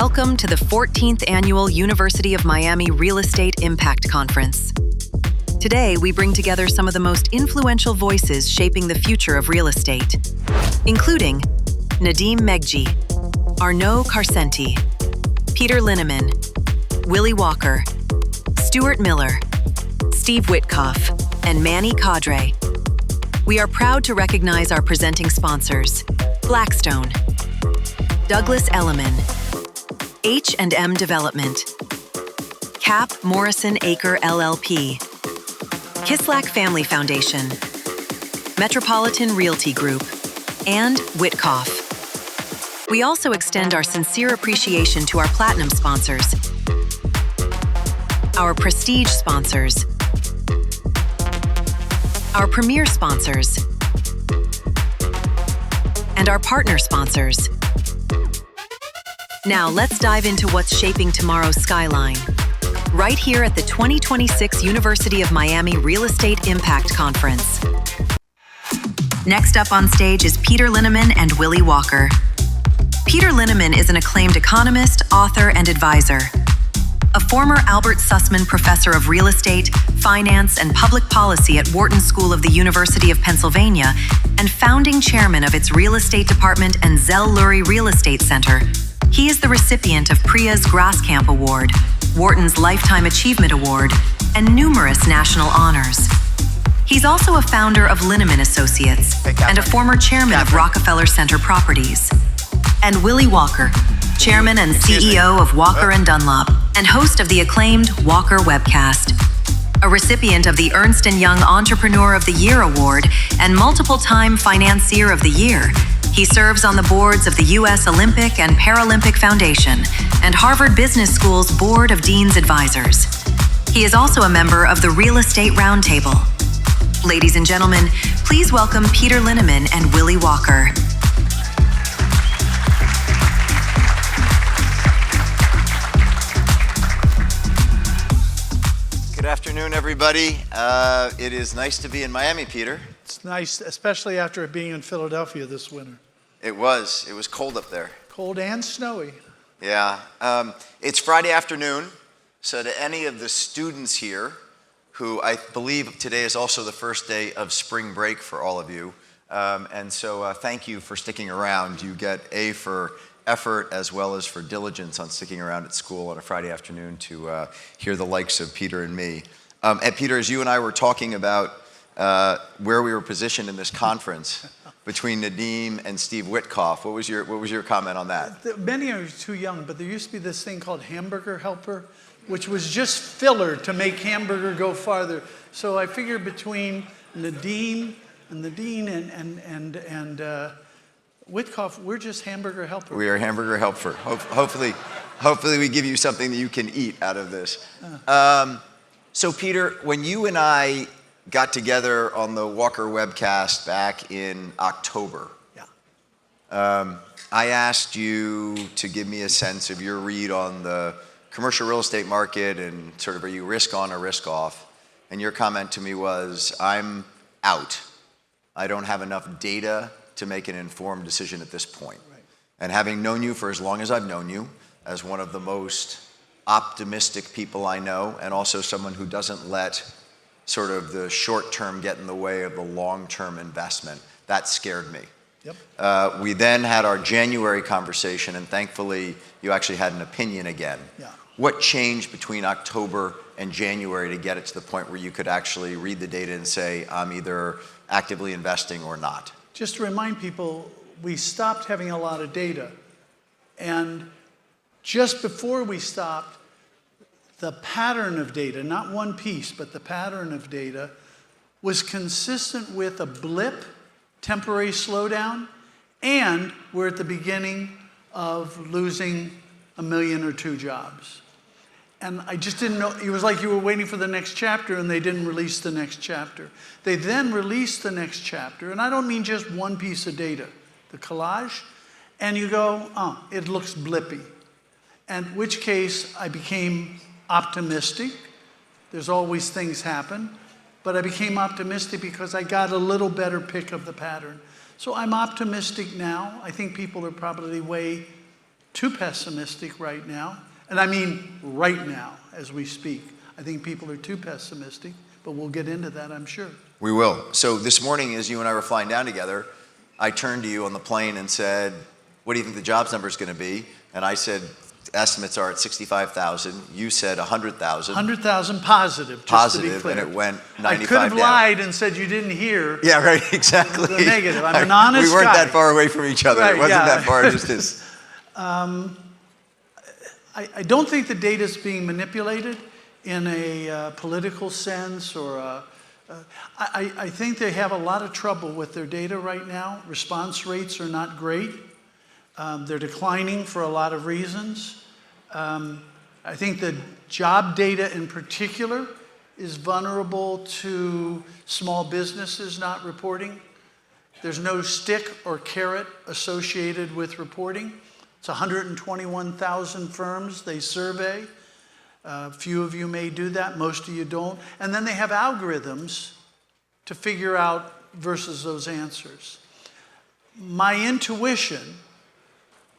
Welcome to the 14th Annual University of Miami Real Estate Impact Conference. Today, we bring together some of the most influential voices shaping the future of real estate, including Nadeem Megji, Arnaud Carcenti, Peter Linneman, Willy Walker, Stuart Miller, Steve Witkoff, and Manny Cadre. We are proud to recognize our presenting sponsors, Blackstone, Douglas Elliman, H&M Development, Cap Morrison Acre LLP, Kislak Family Foundation, Metropolitan Realty Group, and Witkoff. We also extend our sincere appreciation to our platinum sponsors, our prestige sponsors, our premier sponsors, and our partner sponsors. Now let's dive into what's shaping tomorrow's skyline, right here at the 2026 University of Miami Real Estate Impact Conference. Next up on stage is Peter Linneman and Willy Walker. Peter Linneman is an acclaimed economist, author, and advisor. A former Albert Sussman Professor of Real Estate, Finance, and Public Policy at Wharton School of the University of Pennsylvania, and founding chairman of its Real Estate Department and Zell-Lurie Real Estate Center, he is the recipient of PREA's Graaskamp Award, Wharton's Lifetime Achievement Award, and numerous national honors. He's also a founder of Linneman Associates and a former chairman of Rockefeller Center Properties. And Willy Walker, chairman and CEO of Walker & Dunlop, and host of the acclaimed Walker webcast. A recipient of the Ernst & Young Entrepreneur of the Year Award and multiple-time Financier of the Year, he serves on the boards of the U.S. Olympic and Paralympic Foundation and Harvard Business School's Board of Dean's Advisors. He is also a member of the Real Estate Roundtable. Ladies and gentlemen, please welcome Peter Linneman and Willy Walker. Good afternoon, everybody. It is nice to be in Miami, Peter. It's nice, especially after it being in Philadelphia this winter. It was cold up there. Cold and snowy. Yeah. It's Friday afternoon, so to any of the students here, who I believe today is also the first day of spring break for all of you, and so thank you for sticking around. You get A for effort as well as for diligence on sticking around at school on a Friday afternoon to hear the likes of Peter and me. And Peter, as you and I were talking about where we were positioned in this conference between Nadeem and Steve Witkoff, what was your comment on that? Many are too young, but there used to be this thing called Hamburger Helper, which was just filler to make hamburger go farther. So I figured between Nadeem and Witkoff, we're just hamburger helper. We are hamburger helper. Hopefully we give you something that you can eat out of this. So Peter, when you and I got together on the Walker webcast back in October, I asked you to give me a sense of your read on the commercial real estate market and sort of, are you risk on or risk off? And your comment to me was, I'm out. I don't have enough data to make an informed decision at this point. Right. And having known you for as long as I've known you, as one of the most optimistic people I know, and also someone who doesn't let sort of the short term get in the way of the long-term investment, that scared me. Yep. We then had our January conversation, and thankfully you actually had an opinion again. Yeah. What changed between October and January to get it to the point where you could actually read the data and say, I'm either actively investing or not? Just to remind people, we stopped having a lot of data. And just before we stopped, the pattern of data, not one piece, but the pattern of data was consistent with a blip, temporary slowdown, and we're at the beginning of losing 1 million or 2 jobs. And I just didn't know, it was like you were waiting for the next chapter and they didn't release the next chapter. They then released the next chapter, and I don't mean just one piece of data, the collage, and you go, oh, it looks blippy. In which case I became optimistic. There's always things happen, but I became optimistic because I got a little better pick of the pattern. So I'm optimistic now. I think people are probably way too pessimistic right now. And I mean right now, as we speak. I think people are too pessimistic, but we'll get into that, I'm sure. We will. So this morning, as you and I were flying down together, I turned to you on the plane and said, what do you think the jobs number is going to be? And I said, estimates are at 65,000. You said 100,000. 100,000 positive, just to be clear. And it went 95 I could have down. lied and said you didn't hear. Yeah, right, exactly. The negative. I'm an honest We weren't guy. that far away from each other. Right, It wasn't yeah. that far, just as... I don't think the data is being manipulated in a political sense or I think they have a lot of trouble with their data right now. Response rates are not great. They're declining for a lot of reasons. I think the job data in particular is vulnerable to small businesses not reporting. There's no stick or carrot associated with reporting. It's 121,000 firms they survey. Few of you may do that, most of you don't. And then they have algorithms to figure out versus those answers. My intuition,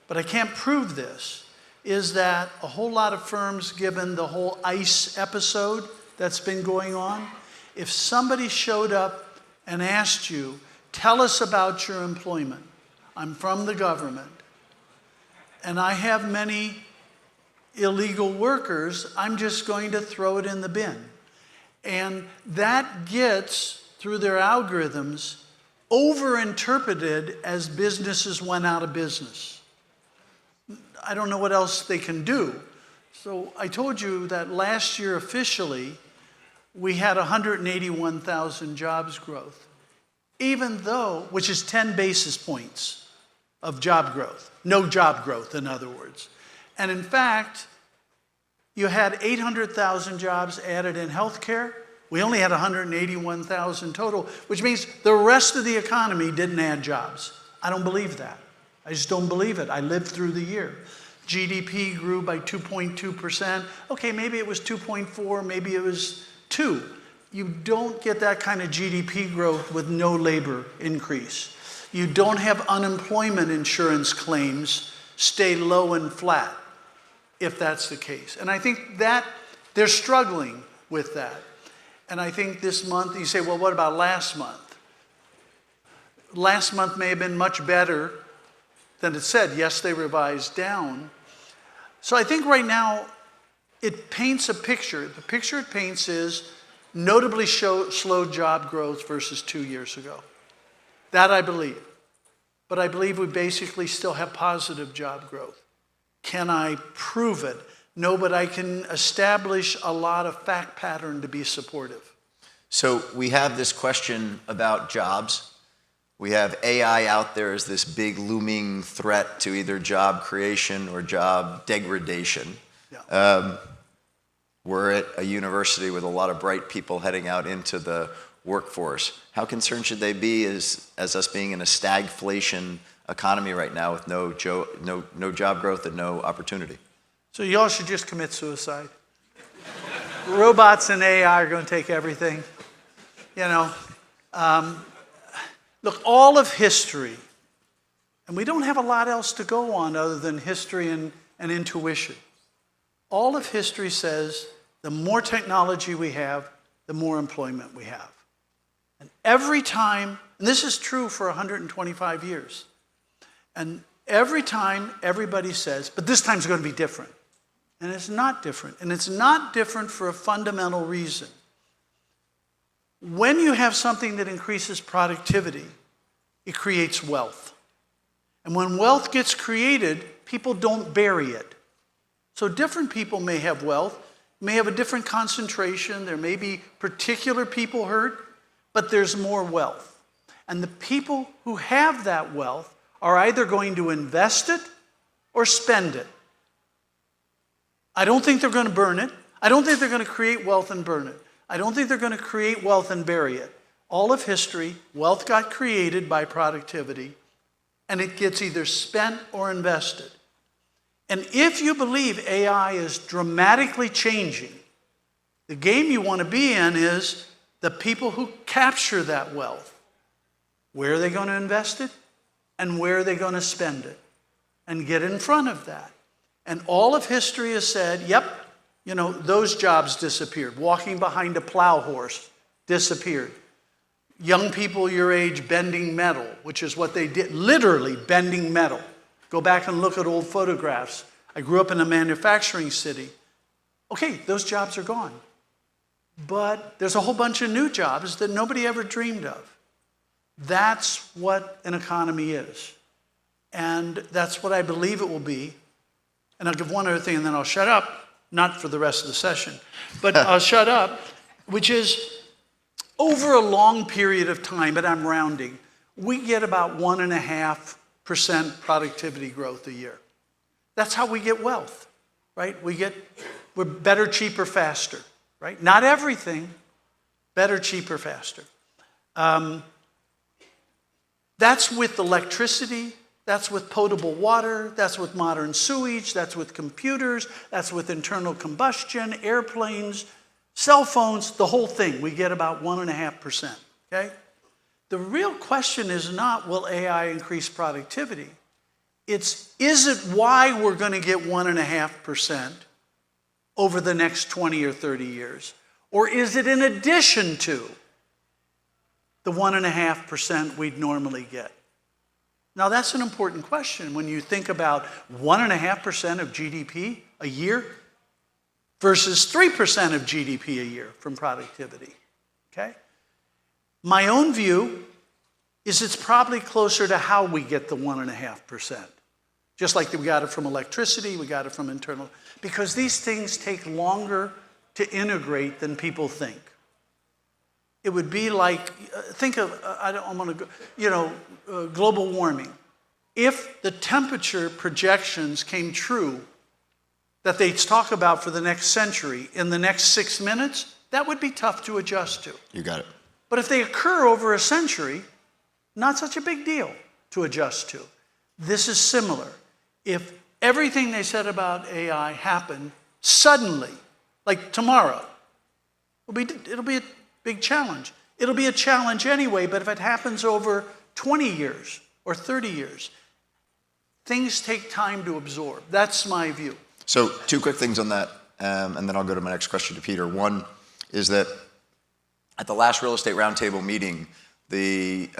but I can't prove this, is that a whole lot of firms, given the whole ICE episode that's been going on, if somebody showed up and asked you, tell us about your employment. I'm from the government, and I have many illegal workers, I'm just going to throw it in the bin. And that gets, through their algorithms, overinterpreted as businesses went out of business. I don't know what else they can do. So I told you that last year officially, we had 181,000 jobs growth, even though, which is 10 basis points of job growth. No job growth, in other words. And in fact, you had 800,000 jobs added in healthcare. We only had 181,000 total, which means the rest of the economy didn't add jobs. I don't believe that. I just don't believe it. I lived through the year. GDP grew by 2.2%. Okay, maybe it was 2.4, maybe it was 2. You don't get that kind of GDP growth with no labor increase. You don't have unemployment insurance claims stay low and flat, if that's the case. And I think that they're struggling with that. And I think this month, you say, well, what about last month? Last month may have been much better than it said. Yes, they revised down. So I think right now it paints a picture. The picture it paints is notably slow job growth versus 2 years ago. That I believe. But I believe we basically still have positive job growth. Can I prove it? No, but I can establish a lot of fact pattern to be supportive. So we have this question about jobs. We have AI out there as this big looming threat to either job creation or job degradation. Yeah. We're at a university with a lot of bright people heading out into the workforce. How concerned should they be as us being in a stagflation economy right now with no job growth and no opportunity? So y'all should just commit suicide. Robots and AI are going to take everything. You know, look, all of history, and we don't have a lot else to go on other than history and intuition. All of history says the more technology we have, the more employment we have. And every time, and this is true for 125 years, and every time everybody says, but this time's going to be different. And it's not different. And it's not different for a fundamental reason. When you have something that increases productivity, it creates wealth. And when wealth gets created, people don't bury it. So different people may have wealth, may have a different concentration, there may be particular people hurt, but there's more wealth. And the people who have that wealth are either going to invest it or spend it. I don't think they're going to burn it. I don't think they're going to create wealth and burn it. I don't think they're going to create wealth and bury it. All of history, wealth got created by productivity, and it gets either spent or invested. And if you believe AI is dramatically changing, the game you want to be in is the people who capture that wealth. Where are they going to invest it? And where are they going to spend it? and get in front of that. And all of history has said, yep, you know, those jobs disappeared. Walking behind a plow horse disappeared. Young people your age bending metal, which is what they did, literally bending metal. Go back and look at old photographs. I grew up in a manufacturing city. Okay, those jobs are gone. But there's a whole bunch of new jobs that nobody ever dreamed of. That's what an economy is. And that's what I believe it will be. And I'll give one other thing and then I'll shut up. Not for the rest of the session, but I'll shut up, which is over a long period of time, but I'm rounding, we get about 1.5% productivity growth a year. That's how we get wealth, right? We're better, cheaper, faster, right? Not everything, better, cheaper, faster. That's with electricity, that's with potable water, that's with modern sewage, that's with computers, that's with internal combustion, airplanes, cell phones, the whole thing. We get about 1.5%, okay? The real question is not, will AI increase productivity? Is it why we're going to get 1.5% over the next 20 or 30 years? Or is it in addition to the 1.5% we'd normally get? Now, that's an important question when you think about 1.5% of GDP a year versus 3% of GDP a year from productivity, okay? My own view is it's probably closer to how we get the 1.5%. Just like we got it from electricity, we got it from internal, because these things take longer to integrate than people think. It would be like, think of, I don't want to go, you know, global warming. If the temperature projections came true that they talk about for the next century in the next 6 minutes, that would be tough to adjust to. You got it. But if they occur over a century, not such a big deal to adjust to. This is similar. If everything they said about AI happened suddenly, like tomorrow, it'll be a big challenge. It'll be a challenge anyway, but if it happens over 20 years or 30 years, things take time to absorb. That's my view. So 2 quick things on that, and then I'll go to my next question to Peter. One is that at the last real estate roundtable meeting, the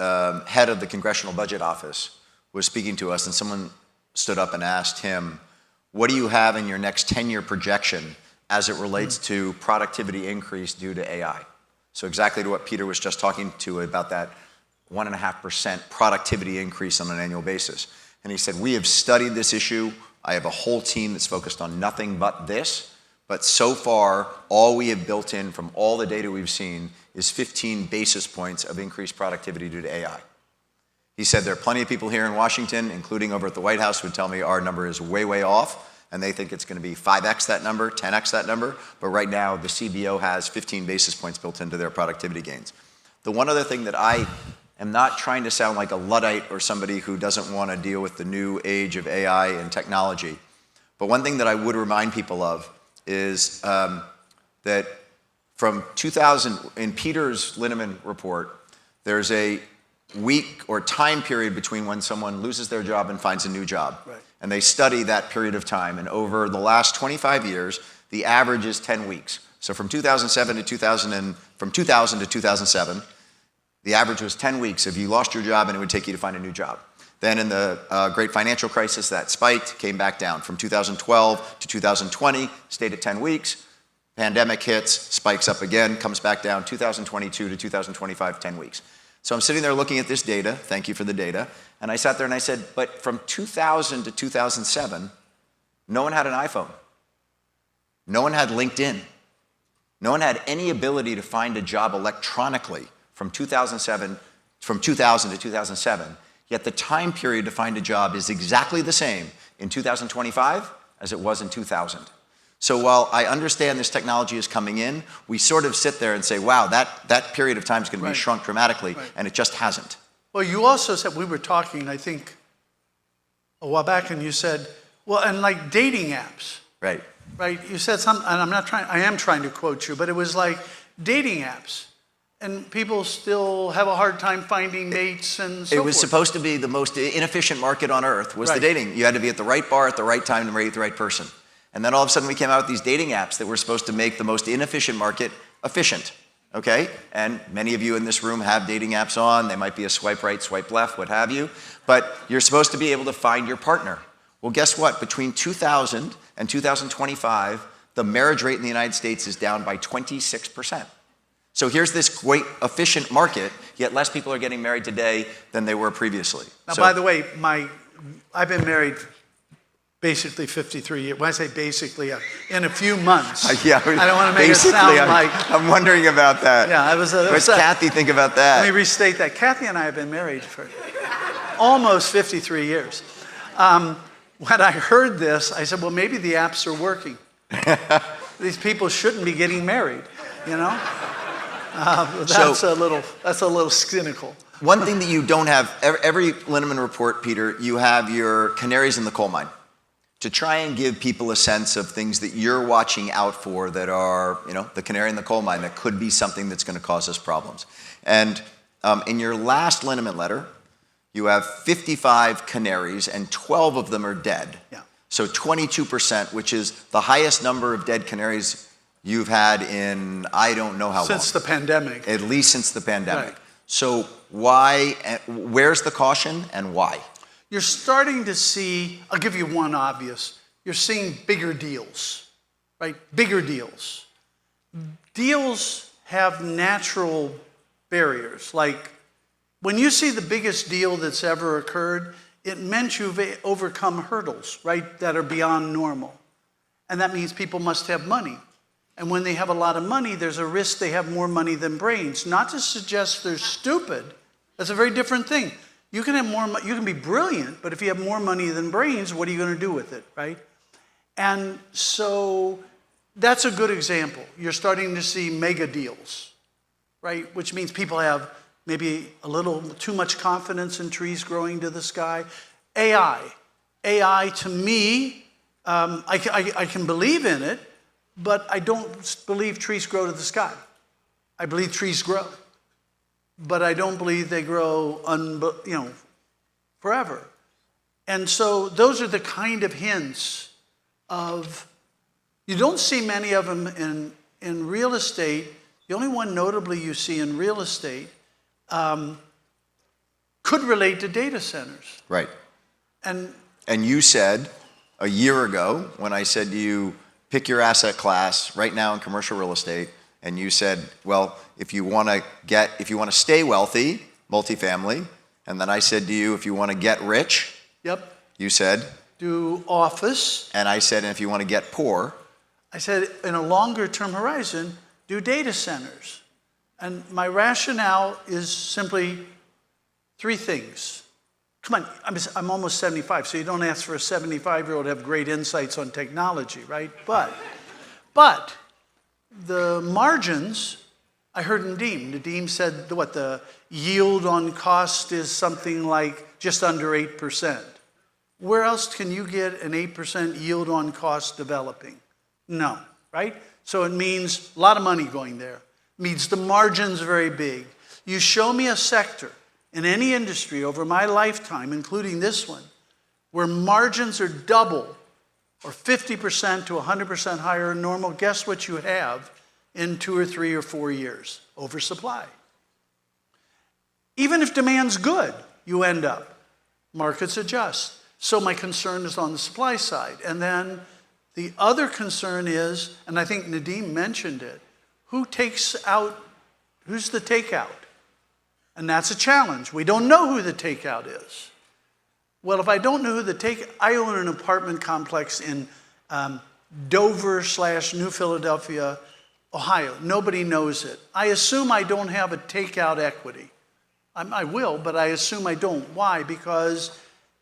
head of the Congressional Budget Office was speaking to us, and someone stood up and asked him, what do you have in your next 10-year projection as it relates to productivity increase due to AI? So exactly to what Peter was just talking to about that 1.5% productivity increase on an annual basis. And he said, we have studied this issue. I have a whole team that's focused on nothing but this. But so far, all we have built in from all the data we've seen is 15 basis points of increased productivity due to AI. He said there are plenty of people here in Washington, including over at the White House, who would tell me our number is way, way off, and they think it's going to be 5x that number, 10x that number. But right now, the CBO has 15 basis points built into their productivity gains. The one other thing that I am not trying to sound like a Luddite or somebody who doesn't want to deal with the new age of AI and technology, but one thing that I would remind people of is that from 2000, in Peter's Linneman report, there's a week or time period between when someone loses their job and finds a new job. Right. And they study that period of time. And over the last 25 years, the average is 10 weeks. So from 2000 to 2007, the average was 10 weeks if you lost your job and it would take you to find a new job. Then in the great financial crisis, that spiked, came back down. From 2012 to 2020, stayed at 10 weeks. Pandemic hits, spikes up again, comes back down. 2022 to 2025, 10 weeks. So I'm sitting there looking at this data, thank you for the data, and I sat there and I said, but from 2000 to 2007, no one had an iPhone. No one had LinkedIn. No one had any ability to find a job electronically from 2000 to 2007, yet the time period to find a job is exactly the same in 2025 as it was in 2000. So while I understand this technology is coming in, we sort of sit there and say, wow, that period of time is going to be shrunk dramatically, and it just hasn't. Well, you also said, we were talking, I think, a while back, and you said, well, and like dating apps. Right. Right? You said something, and I am trying to quote you, but it was like dating apps. And people still have a hard time finding mates and so It was forth. supposed to be the most inefficient market on earth, was the Right. dating. You had to be at the right bar at the right time to meet the right person. And then all of a sudden we came out with these dating apps that were supposed to make the most inefficient market efficient, okay? And many of you in this room have dating apps on. They might be a swipe right, swipe left, what have you. But you're supposed to be able to find your partner. Well, guess what? Between 2000 and 2025, the marriage rate in the United States is down by 26%. So here's this great efficient market, yet less people are getting married today than they were previously. Now, So- by the way, I've been married basically 53 years. When I say basically, in a few months. Yeah, I don't want to make it sound like. I'm wondering about that. Yeah, I was. What's Kathy think about that? Let me restate that. Kathy and I have been married for almost 53 years. When I heard this, I said, well, maybe the apps are working. These people shouldn't be getting married, you know? That's a little cynical. One thing that you don't have, every Linneman report, Peter, you have your canaries in the coal mine to try and give people a sense of things that you're watching out for that are, the canary in the coal mine that could be something that's going to cause us problems. And in your last Linneman letter, you have 55 canaries and 12 of them are dead. Yeah. So 22%, which is the highest number of dead canaries you've had in I don't know how long. Since the pandemic. At least since the pandemic. Right. So where's the caution and why? You're starting to see, I'll give you one obvious, you're seeing bigger deals, right? Bigger deals. Deals have natural barriers. Like when you see the biggest deal that's ever occurred, it meant you've overcome hurdles, right, that are beyond normal. And that means people must have money. And when they have a lot of money, there's a risk they have more money than brains. Not to suggest they're stupid. That's a very different thing. You can have more, you can be brilliant, but if you have more money than brains, what are you going to do with it, right? And so that's a good example. You're starting to see mega deals, right? Which means people have maybe a little too much confidence in trees growing to the sky. AI to me, I can believe in it, but I don't believe trees grow to the sky. I believe trees grow, but I don't believe they grow forever. And so those are the kind of hints of, you don't see many of them in real estate. The only one notably you see in real estate could relate to data centers. Right. And you said a year ago when I said to you, pick your asset class right now in commercial real estate, and you said, well, if you want to stay wealthy, multifamily, and then I said to you, if you want to get rich, yep, you said, do office. and I said, and if you want to get poor, I said, in a longer term horizon, do data centers. And my rationale is simply three things. Come on, I'm almost 75, so you don't ask for a 75-year-old to have great insights on technology, right? But the margins, I heard Nadeem said, the yield on cost is something like just under 8%. Where else can you get an 8% yield on cost developing? No, right? So it means a lot of money going there. It means the margin's very big. You show me a sector in any industry over my lifetime, including this one, where margins are double or 50% to 100% higher than normal, guess what you have in 2 or 3 or 4 years? Oversupply. Even if demand's good, you end up. Markets adjust. So my concern is on the supply side. And then the other concern is, and I think Nadeem mentioned it, who's the takeout? And that's a challenge. We don't know who the takeout is. Well, if I don't know who I own an apartment complex in Dover/New Philadelphia, Ohio. Nobody knows it. I assume I don't have a takeout equity. I will, but I assume I don't. Why? Because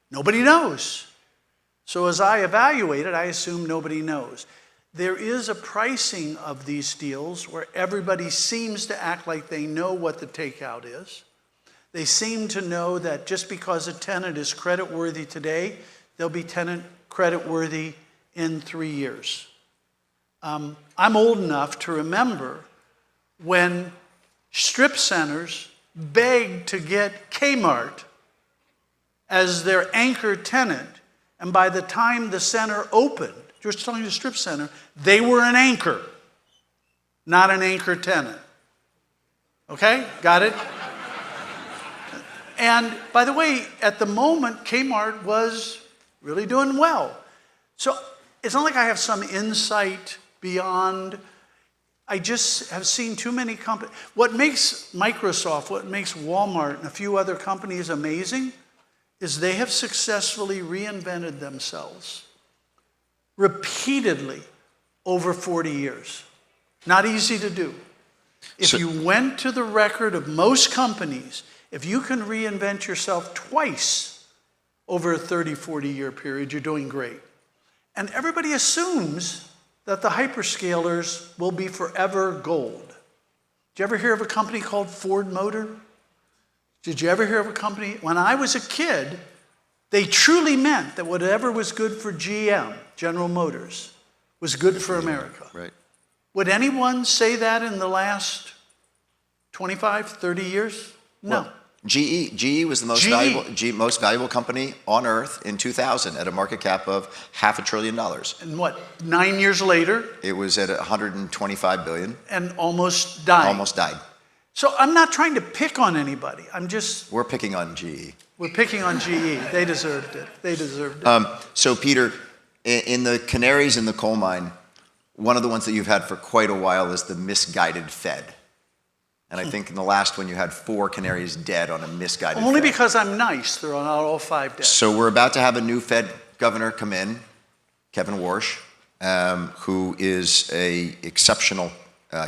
nobody knows. So as I evaluate it, I assume nobody knows. There is a pricing of these deals where everybody seems to act like they know what the takeout is. They seem to know that just because a tenant is creditworthy today, they'll be tenant creditworthy in 3 years. I'm old enough to remember when strip centers begged to get Kmart as their anchor tenant, and by the time the center opened, just telling the strip center, they were an anchor, not an anchor tenant. Okay, got it? And by the way, at the moment, Kmart was really doing well. So it's not like I have some insight beyond. I just have seen too many companies. What makes Microsoft, what makes Walmart and a few other companies amazing is they have successfully reinvented themselves repeatedly over 40 years. Not easy to do. If you went to the record of most companies, if you can reinvent yourself twice over a 30, 40-year period, you're doing great. And everybody assumes that the hyperscalers will be forever gold. Did you ever hear of a company called Ford Motor? Did you ever hear of a company? When I was a kid, they truly meant that whatever was good for GM, General Motors, was good for America. Right. Would anyone say that in the last 25, 30 years? No. Well, GE was the most valuable company on earth in 2000 at a market cap of $500 billion. And what, 9 years later? It was at 125 billion. And almost died. Almost died. So I'm not trying to pick on anybody. We're picking on GE. We're picking on GE. They deserved it. They deserved it. So Peter, in the canaries in the coal mine, one of the ones that you've had for quite a while is the misguided Fed. And I think in the last one you had 4 canaries dead on a misguided Only Fed. because I'm nice, they're not all 5 dead. So we're about to have a new Fed governor come in, Kevin Warsh, who is a exceptional,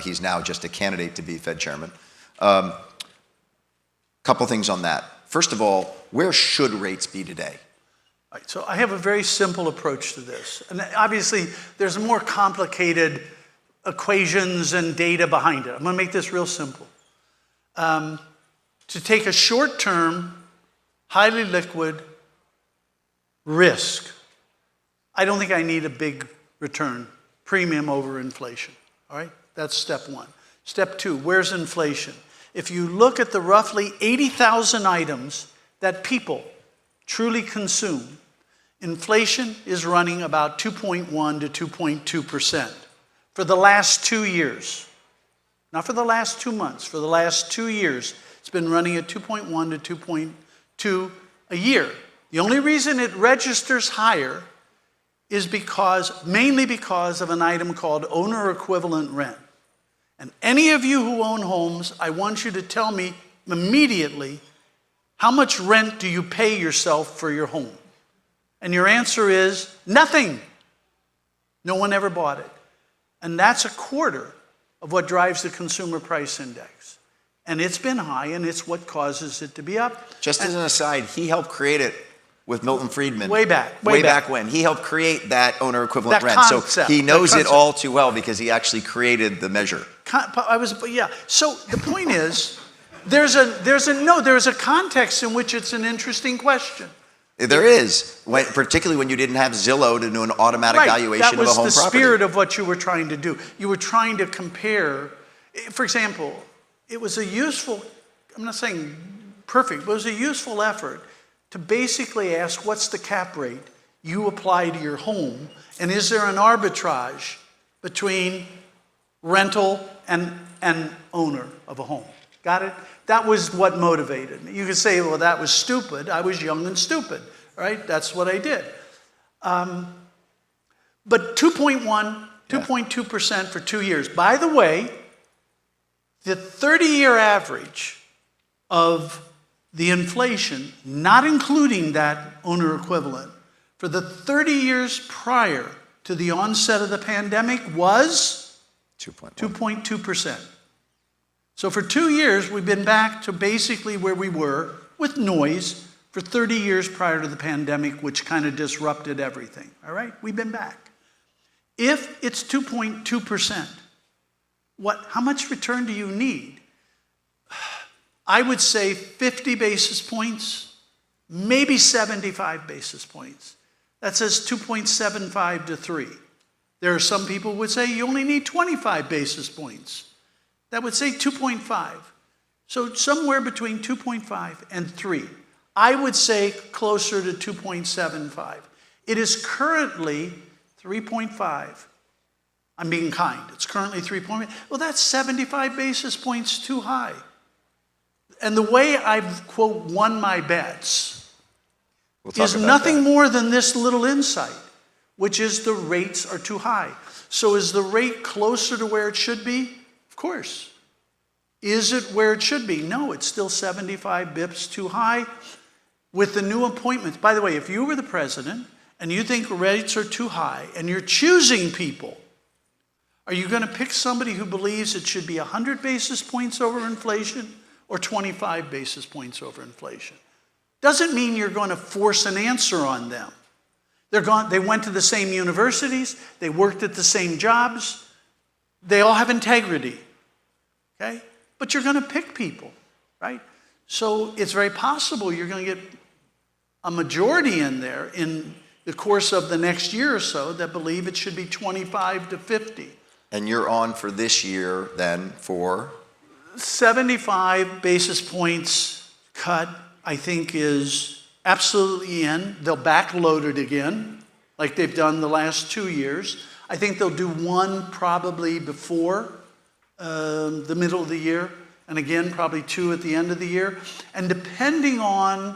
he's now just a candidate to be Fed chairman. Couple things on that. First of all, where should rates be today? Right, so I have a very simple approach to this. And obviously, there's more complicated equations and data behind it. I'm going to make this real simple. To take a short-term, highly liquid risk, I don't think I need a big return, premium over inflation. All right? That's step 1. Step 2, where's inflation? If you look at the roughly 80,000 items that people truly consume, inflation is running about 2.1 to 2.2% for the last 2 years. Not for the last 2 months, for the last 2 years. It's been running at 2.1 to 2.2 a year. The only reason it registers higher is mainly because of an item called owner equivalent rent. And any of you who own homes, I want you to tell me immediately, how much rent do you pay yourself for your home? And your answer is nothing. No one ever bought it. And that's a quarter of what drives the consumer price index. And it's been high, and it's what causes it to be up. Just as an aside, he helped create it with Milton Friedman. Way back when. He helped create that owner equivalent rent. Concept, so he knows it all too well because he actually created the measure. So the point is, there's a context in which it's an interesting question. There is, particularly when you didn't have Zillow to do an automatic valuation of a home property. That was the spirit of what you were trying to do. You were trying to compare, for example, it was a useful, I'm not saying perfect, but it was a useful effort to basically ask what's the cap rate you apply to your home, and is there an arbitrage between rental and owner of a home? Got it? That was what motivated me. You could say, well, that was stupid. I was young and stupid, right? That's what I did. But 2.2% for 2 years. By the way, the 30-year average of the inflation, not including that owner equivalent, for the 30 years prior to the onset of the pandemic was 2.2%. So for 2 years, we've been back to basically where we were with noise for 30 years prior to the pandemic, which kind of disrupted everything, all right? We've been back. If it's 2.2%, how much return do you need? I would say 50 basis points, maybe 75 basis points. That says 2.75 to 3. There are some people who would say you only need 25 basis points. that would say 2.5. So somewhere between 2.5 and 3. I would say closer to 2.75. It is currently 3.5. I'm being kind. It's currently 3.5. Well, that's 75 basis points too high. And the way I've, quote, won my bets is nothing more than this little insight, which is the rates are too high. So is the rate closer to where it should be? Of course. Is it where it should be? No, it's still 75 bips too high. With the new appointments, by the way, if you were the president and you think rates are too high and you're choosing people, are you going to pick somebody who believes it should be 100 basis points over inflation or 25 basis points over inflation? Doesn't mean you're going to force an answer on them. They went to the same universities, they worked at the same jobs, they all have integrity, okay? But you're going to pick people, right? So it's very possible you're going to get a majority in there in the course of the next year or so that believe it should be 25 to 50. And you're on for this year then for? 75 basis points cut, I think, is absolutely in. They'll backload it again, like they've done the last 2 years. I think they'll do one probably before the middle of the year, and again, probably two at the end of the year. And depending on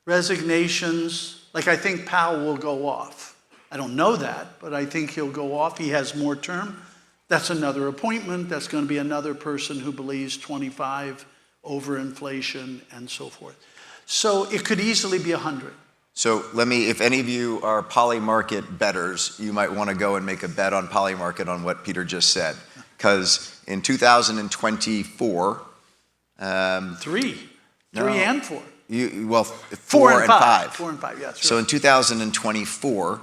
resignations, like I think Powell will go off. I don't know that, but I think he'll go off. He has more term. That's another appointment. That's going to be another person who believes 25 over inflation and so forth. So it could easily be 100. So if any of you are polymarket bettors, you might want to go and make a bet on polymarket on what Peter just said. Because in 2024... Three and four. Four and five. 4 and 5, yes. So in 2024,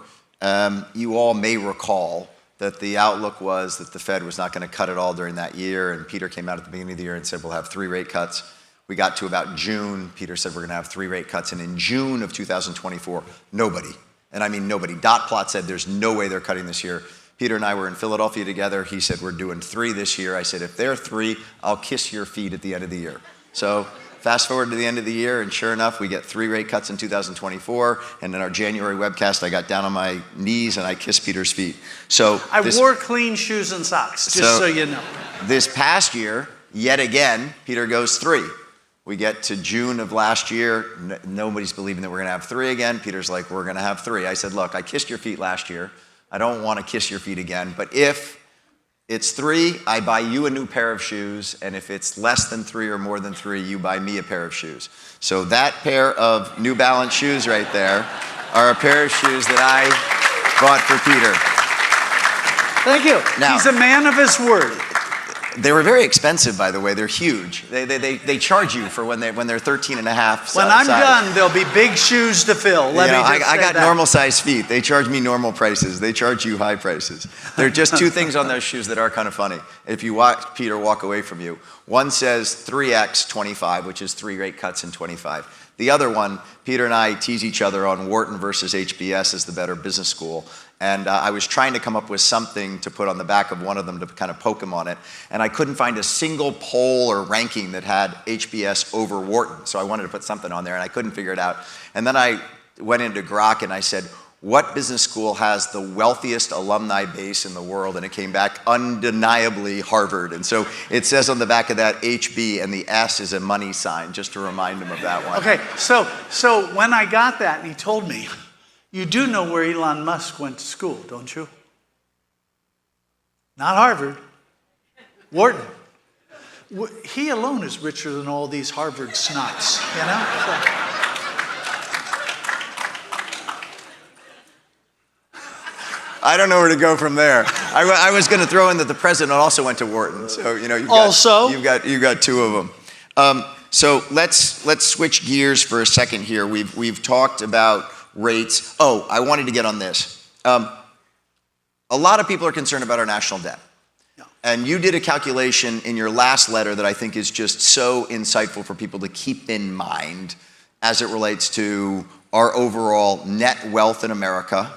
you all may recall that the outlook was that the Fed was not going to cut it all during that year, and Peter came out at the beginning of the year and said we'll have 3 rate cuts. We got to about June, Peter said we're going to have 3 rate cuts, and in June of 2024, nobody, and I mean nobody, dot plot said there's no way they're cutting this year. Peter and I were in Philadelphia together. He said we're doing 3 this year. I said if they're 3, I'll kiss your feet at the end of the year. So fast forward to the end of the year, and sure enough, we get 3 rate cuts in 2024. And in our January webcast, I got down on my knees and I kissed Peter's feet. So I wore clean shoes and socks, just so you know. This past year, yet again, Peter goes 3. We get to June of last year. Nobody's believing that we're going to have 3 again. Peter's like, we're going to have 3. I said, look, I kissed your feet last year. I don't want to kiss your feet again. But if it's 3, I buy you a new pair of shoes, and if it's less than 3 or more than 3, you buy me a pair of shoes. So that pair of New Balance shoes right there are a pair of shoes that I bought for Peter. Thank you. Now, he's a man of his word. They were very expensive, by the way. They're huge. They charge you for when they're 13 and a half. When I'm done, there'll be big shoes to fill. I got normal size feet. They charge me normal prices. They charge you high prices. There are just 2 things on those shoes that are kind of funny. If you watch Peter walk away from you, one says 3x 25, which is 3 rate cuts in 25. The other one, Peter and I tease each other on Wharton versus HBS as the better business school. And I was trying to come up with something to put on the back of one of them to kind of poke him on it. And I couldn't find a single poll or ranking that had HBS over Wharton. So I wanted to put something on there, and I couldn't figure it out. And then I went into Grok and I said, what business school has the wealthiest alumni base in the world? And it came back undeniably Harvard. And so it says on the back of that HB, and the S is a money sign, just to remind him of that one. Okay, so when I got that, and he told me, you do know where Elon Musk went to school, don't you? Not Harvard, Wharton. He alone is richer than all these Harvard snots, you know? I don't know where to go from there. I was going to throw in that the president also went to Wharton, so you've got 2 of them. So let's switch gears for a second here. We've talked about rates. Oh, I wanted to get on this. A lot of people are concerned about our national debt. Yeah. And you did a calculation in your last letter that I think is just so insightful for people to keep in mind as it relates to our overall net wealth in America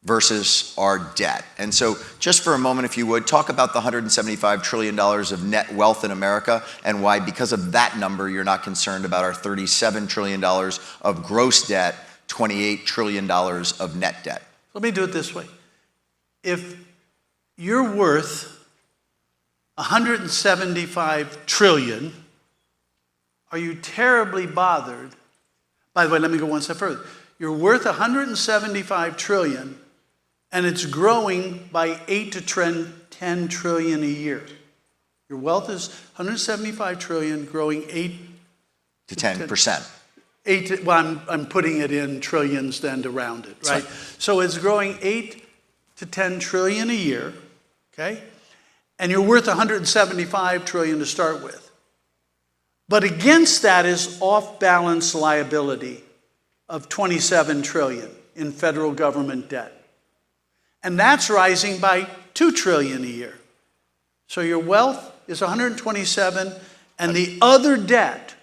versus our debt. And so just for a moment, if you would, talk about the $175 trillion of net wealth in America and why, because of that number, you're not concerned about our $37 trillion of gross debt, $28 trillion of net debt. Let me do it this way. If you're worth $175 trillion, are you terribly bothered? By the way, let me go one step further. You're worth $175 trillion, and it's growing by 8 to 10 trillion a year. Your wealth is $175 trillion, growing 8 to 10%. Well, I'm putting it in trillions then to round it, right? So it's growing 8 to 10 trillion a year, okay? And you're worth 175 trillion to start with. But against that is off-balance liability of 27 trillion in federal government debt. And that's rising by 2 trillion a year. So your wealth is 127 and the other debt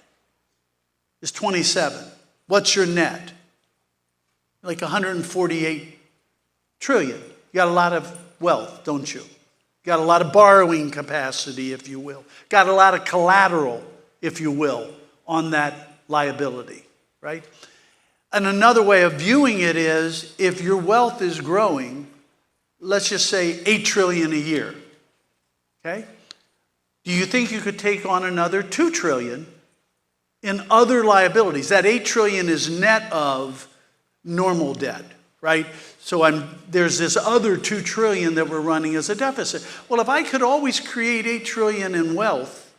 is 27. What's your net? Like 148 trillion. You got a lot of wealth, don't you? Got a lot of borrowing capacity, if you will. Got a lot of collateral, if you will, on that liability, right? And another way of viewing it is, if your wealth is growing, let's just say 8 trillion a year, okay? Do you think you could take on another 2 trillion in other liabilities? That 8 trillion is net of normal debt, right? So there's this other 2 trillion that we're running as a deficit. Well, if I could always create 8 trillion in wealth,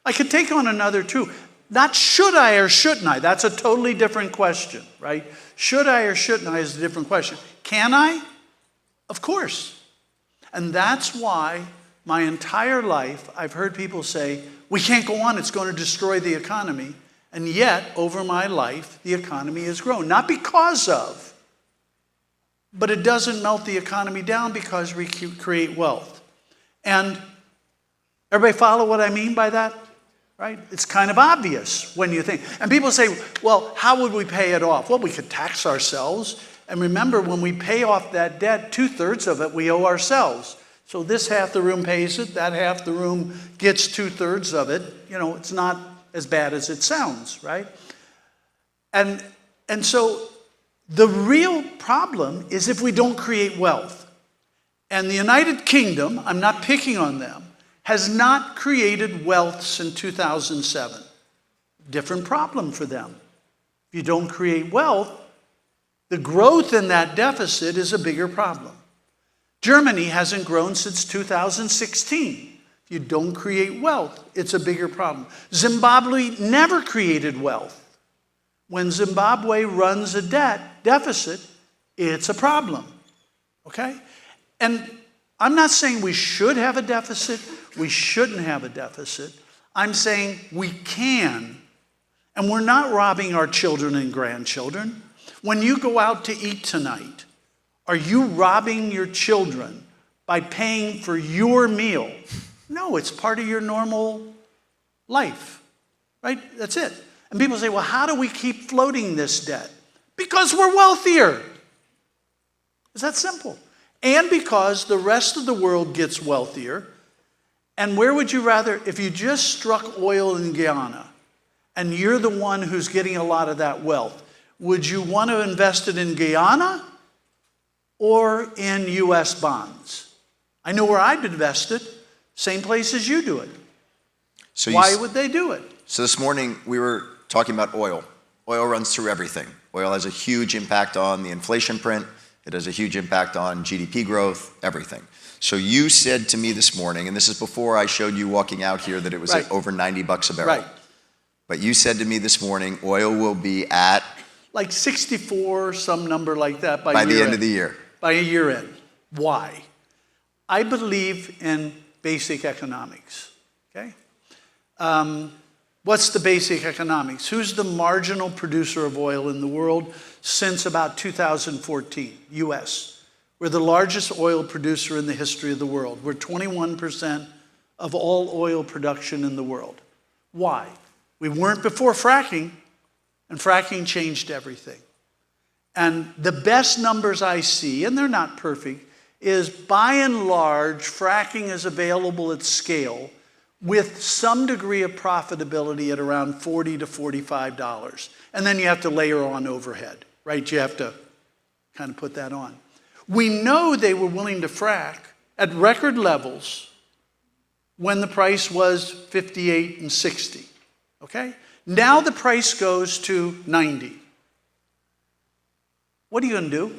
I could take on another 2. Not should I or shouldn't I? That's a totally different question, right? Should I or shouldn't I is a different question. Can I? Of course. And that's why my entire life I've heard people say, we can't go on, it's going to destroy the economy. And yet, over my life, the economy has grown. Not because of, but it doesn't melt the economy down because we create wealth. And everybody follow what I mean by that? Right? It's kind of obvious when you think. And people say, well, how would we pay it off? Well, we could tax ourselves. And remember, when we pay off that debt, 2/3 of it we owe ourselves. So this half the room pays it, that half the room gets 2/3 of it. You know, it's not as bad as it sounds, right? And so the real problem is if we don't create wealth. And the United Kingdom, I'm not picking on them, has not created wealth since 2007. Different problem for them. If you don't create wealth, the growth in that deficit is a bigger problem. Germany hasn't grown since 2016. If you don't create wealth, it's a bigger problem. Zimbabwe never created wealth. When Zimbabwe runs a deficit, it's a problem, okay? And I'm not saying we should have a deficit, we shouldn't have a deficit. I'm saying we can, and we're not robbing our children and grandchildren. When you go out to eat tonight, are you robbing your children by paying for your meal? No, it's part of your normal life, right? That's it. And people say, well, how do we keep floating this debt? Because we're wealthier. It's that simple. And because the rest of the world gets wealthier. And where would you rather, if you just struck oil in Guyana, and you're the one who's getting a lot of that wealth, would you want to invest it in Guyana or in U.S. bonds? I know where I'd invest it, same place as you do it. So why would they do it? So this morning we were talking about oil. Oil runs through everything. Oil has a huge impact on the inflation print. It has a huge impact on GDP growth, everything. So you said to me this morning, and this is before I showed you walking out here, that it was at over $90 a barrel. Right. But you said to me this morning, oil will be at? Like 64, some number like that by the end of the year. By a year end. Why? I believe in basic economics, okay? What's the basic economics? Who's the marginal producer of oil in the world since about 2014? U.S. We're the largest oil producer in the history of the world. We're 21% of all oil production in the world. Why? We weren't before fracking, and fracking changed everything. And the best numbers I see, and they're not perfect, is by and large, fracking is available at scale with some degree of profitability at around $40 to $45. And then you have to layer on overhead, right? You have to kind of put that on. We know they were willing to frack at record levels when the price was 58 and 60, okay? Now the price goes to 90. What are you going to do?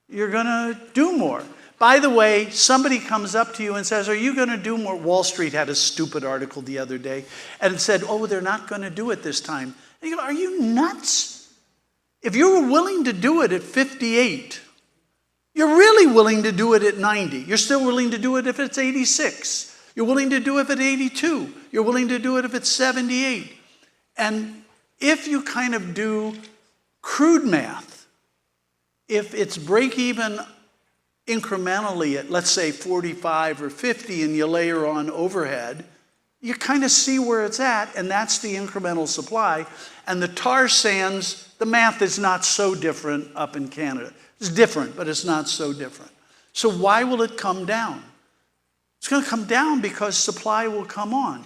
You're going to do more. By the way, somebody comes up to you and says, are you going to do more? Wall Street had a stupid article the other day and it said, oh, they're not going to do it this time. And you go, are you nuts? If you were willing to do it at 58, you're really willing to do it at 90. You're still willing to do it if it's 86. You're willing to do it if it's 82. You're willing to do it if it's 78. And if you kind of do crude math, if it's break even incrementally at, let's say, 45 or 50 and you layer on overhead, you kind of see where it's at, and that's the incremental supply. And the tar sands, the math is not so different up in Canada. It's different, but it's not so different. So why will it come down? It's going to come down because supply will come on.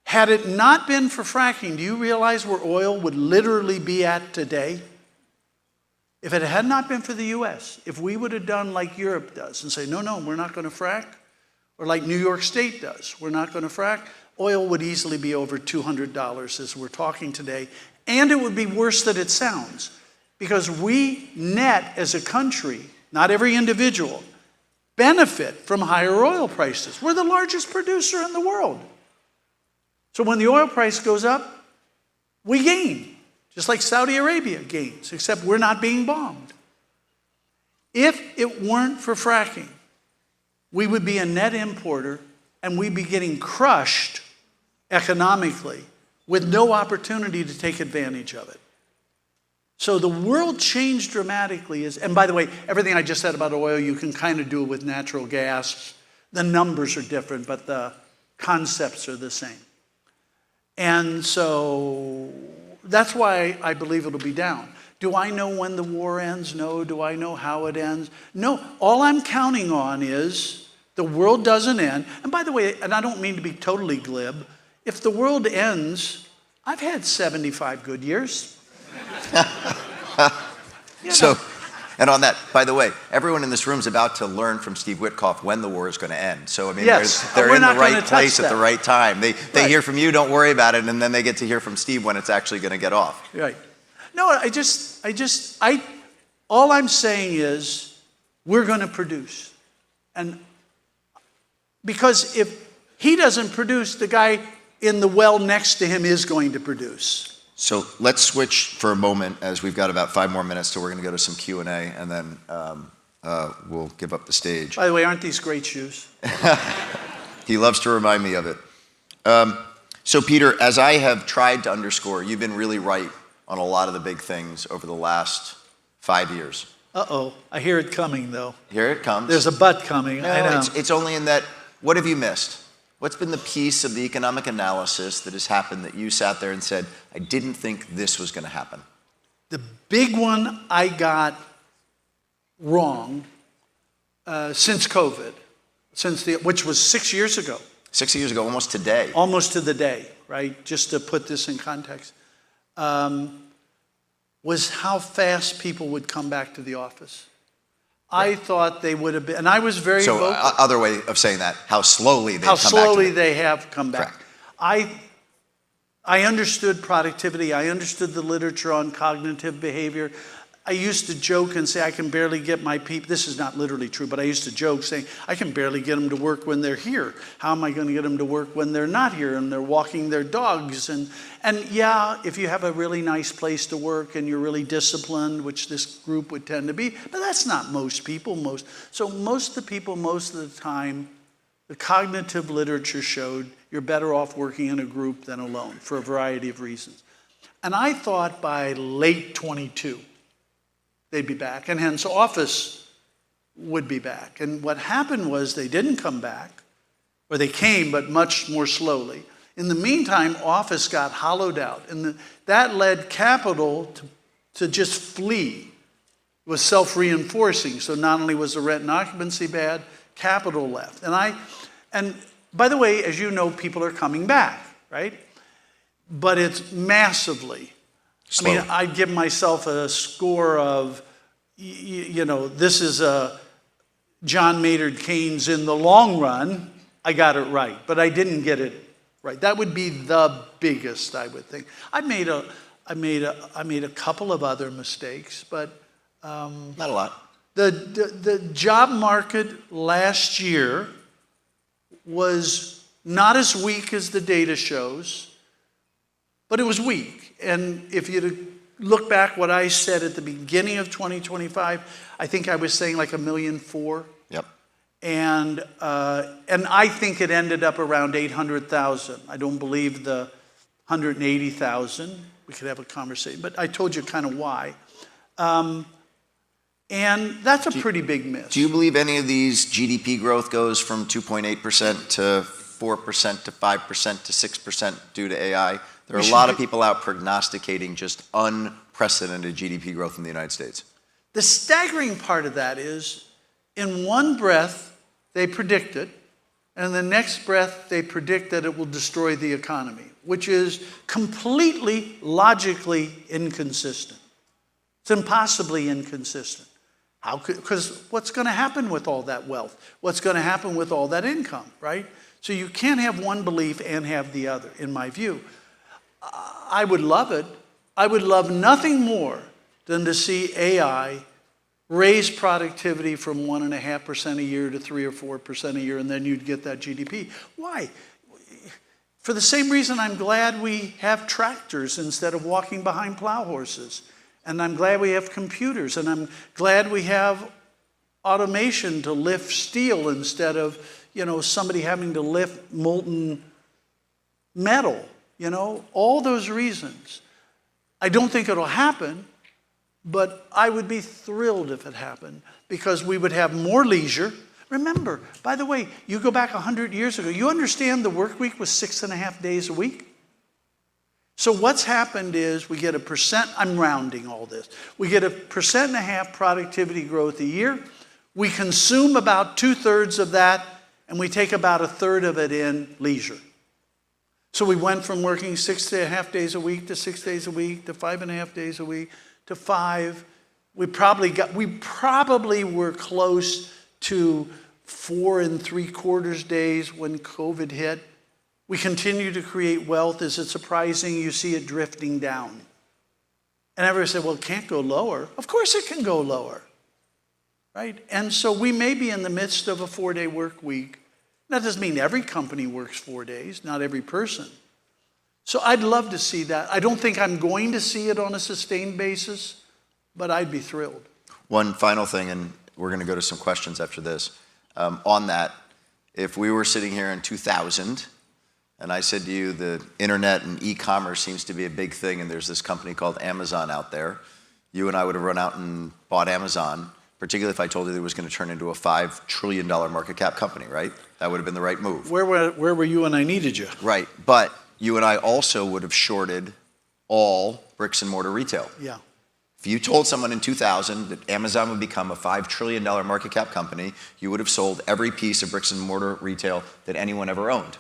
Had it not been for fracking, do you realize where oil would literally be at today? If it had not been for the US, if we would have done like Europe does and say, no, we're not going to frack, or like New York State does, we're not going to frack, oil would easily be over $200 as we're talking today, and it would be worse than it sounds, because we net as a country, not every individual, benefit from higher oil prices. We're the largest producer in the world. So when the oil price goes up, we gain. Just like Saudi Arabia gains, except we're not being bombed. If it weren't for fracking, we would be a net importer and we'd be getting crushed economically with no opportunity to take advantage of it. So the world changed dramatically. And by the way, everything I just said about oil, you can kind of do with natural gas. The numbers are different, but the concepts are the same. And so that's why I believe it'll be down. Do I know when the war ends? No. Do I know how it ends? No. All I'm counting on is the world doesn't end. And by the way, and I don't mean to be totally glib, if the world ends, I've had 75 good years. So, and on that, by the way, everyone in this room is about to learn from Steve Witkoff when the war is going to end. So, I mean, yes, they're in the right place at the right time. They hear from you, don't worry about it, and then they get to hear from Steve when it's actually going to get off. Right. No, all I'm saying is we're going to produce. And because if he doesn't produce, the guy in the well next to him is going to produce. So let's switch for a moment, as we've got about 5 more minutes, so we're going to go to some Q&A, and then we'll give up the stage. By the way, aren't these great shoes? He loves to remind me of it. So Peter, as I have tried to underscore, you've been really right on a lot of the big things over the last 5 years. Uh-oh, I hear it coming, though. Here it comes. There's a but coming, no, I know. It's only in that, what have you missed? What's been the piece of the economic analysis that has happened that you sat there and said, I didn't think this was going to happen? The big one I got wrong since COVID, which was 6 years ago. 6 years ago, almost today. Almost to the day, right? Just to put this in context, was how fast people would come back to the office. Right. I thought they would have been, and I was very vocal. So other way of saying that, how slowly they have come back. Correct. I understood productivity. I understood the literature on cognitive behavior. I used to joke and say I can barely get my people. This is not literally true, but I used to joke saying I can barely get them to work when they're here. How am I going to get them to work when they're not here and they're walking their dogs? And yeah, if you have a really nice place to work and you're really disciplined, which this group would tend to be, but that's not most people. So most of the people, most of the time, the cognitive literature showed you're better off working in a group than alone for a variety of reasons. And I thought by late 22, they'd be back, and hence office would be back. And what happened was they didn't come back, or they came, but much more slowly. In the meantime, office got hollowed out, and that led capital to to just flee. It was self-reinforcing. So not only was the rent and occupancy bad, capital left. And by the way, as you know, people are coming back, right? But it's massively. Slow. I mean, I'd give myself a score of, this is a John Maynard Keynes in the long run. I got it right, but I didn't get it right. That would be the biggest, I would think. I made a couple of other mistakes, but not a lot. The job market last year was not as weak as the data shows, but it was weak. And if you look back what I said at the beginning of 2025, I think I was saying like 1.4 million. Yep. And I think it ended up around 800,000. I don't believe the 180,000. We could have a conversation, but I told you kind of why. And that's a pretty big miss. Do you believe any of these GDP growth goes from 2.8% to 4% to 5% to 6% due to AI? There are a lot of people out prognosticating just unprecedented GDP growth in the United States. The staggering part of that is, in one breath, they predict it, and in the next breath, they predict that it will destroy the economy, which is completely logically inconsistent. It's impossibly inconsistent. How could, because what's going to happen with all that wealth? What's going to happen with all that income, right? So you can't have one belief and have the other, in my view. I would love it. I would love nothing more than to see AI raise productivity from 1.5% a year to 3 or 4% a year, and then you'd get that GDP. Why? For the same reason I'm glad we have tractors instead of walking behind plow horses. And I'm glad we have computers, and I'm glad we have automation to lift steel instead of, somebody having to lift molten metal, all those reasons. I don't think it'll happen, but I would be thrilled if it happened because we would have more leisure. Remember, by the way, you go back 100 years ago, you understand the work week was 6.5 days a week? So what's happened is we get 1%, I'm rounding all this, we get 1.5% productivity growth a year, we consume about 2/3 of that, and we take about 1/3 of it in leisure. So we went from working 6.5 days a week to 6 days a week to 5.5 days a week to 5. We probably were close to 4 3/4 days when COVID hit. We continue to create wealth. Is it surprising you see it drifting down? And everyone said, well, it can't go lower. Of course it can go lower, right? And so we may be in the midst of a 4-day work week. That doesn't mean every company works 4 days, not every person. So I'd love to see that. I don't think I'm going to see it on a sustained basis, but I'd be thrilled. One final thing, and we're going to go to some questions after this. On that, if we were sitting here in 2000, and I said to you, the internet and e-commerce seems to be a big thing, and there's this company called Amazon out there. You and I would have run out and bought Amazon, particularly if I told you that it was going to turn into a $5 trillion market cap company, right? That would have been the right move. Where were you when I needed you? Right, but you and I also would have shorted all bricks and mortar retail. Yeah. If you told someone in 2000 that Amazon would become a $5 trillion market cap company, you would have sold every piece of bricks and mortar retail that anyone ever owned.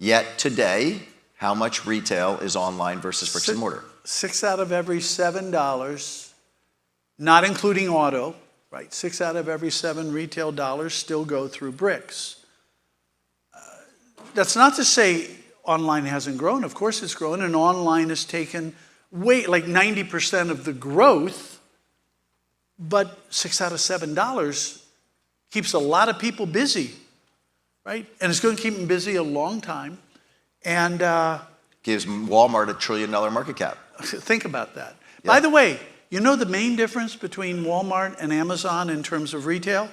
Yet today, how much retail is online versus bricks and mortar? 6 out of every $7, not including auto, right? 6 out of every 7 retail dollars still go through bricks. That's not to say online hasn't grown. Of course it's grown, and online has taken like 90% of the growth, but 6 out of $7 keeps a lot of people busy, right? And it's going to keep them busy a long time. And gives Walmart a $1 trillion market cap. Think about that. Yeah. By the way, you know the main difference between Walmart and Amazon in terms of retail?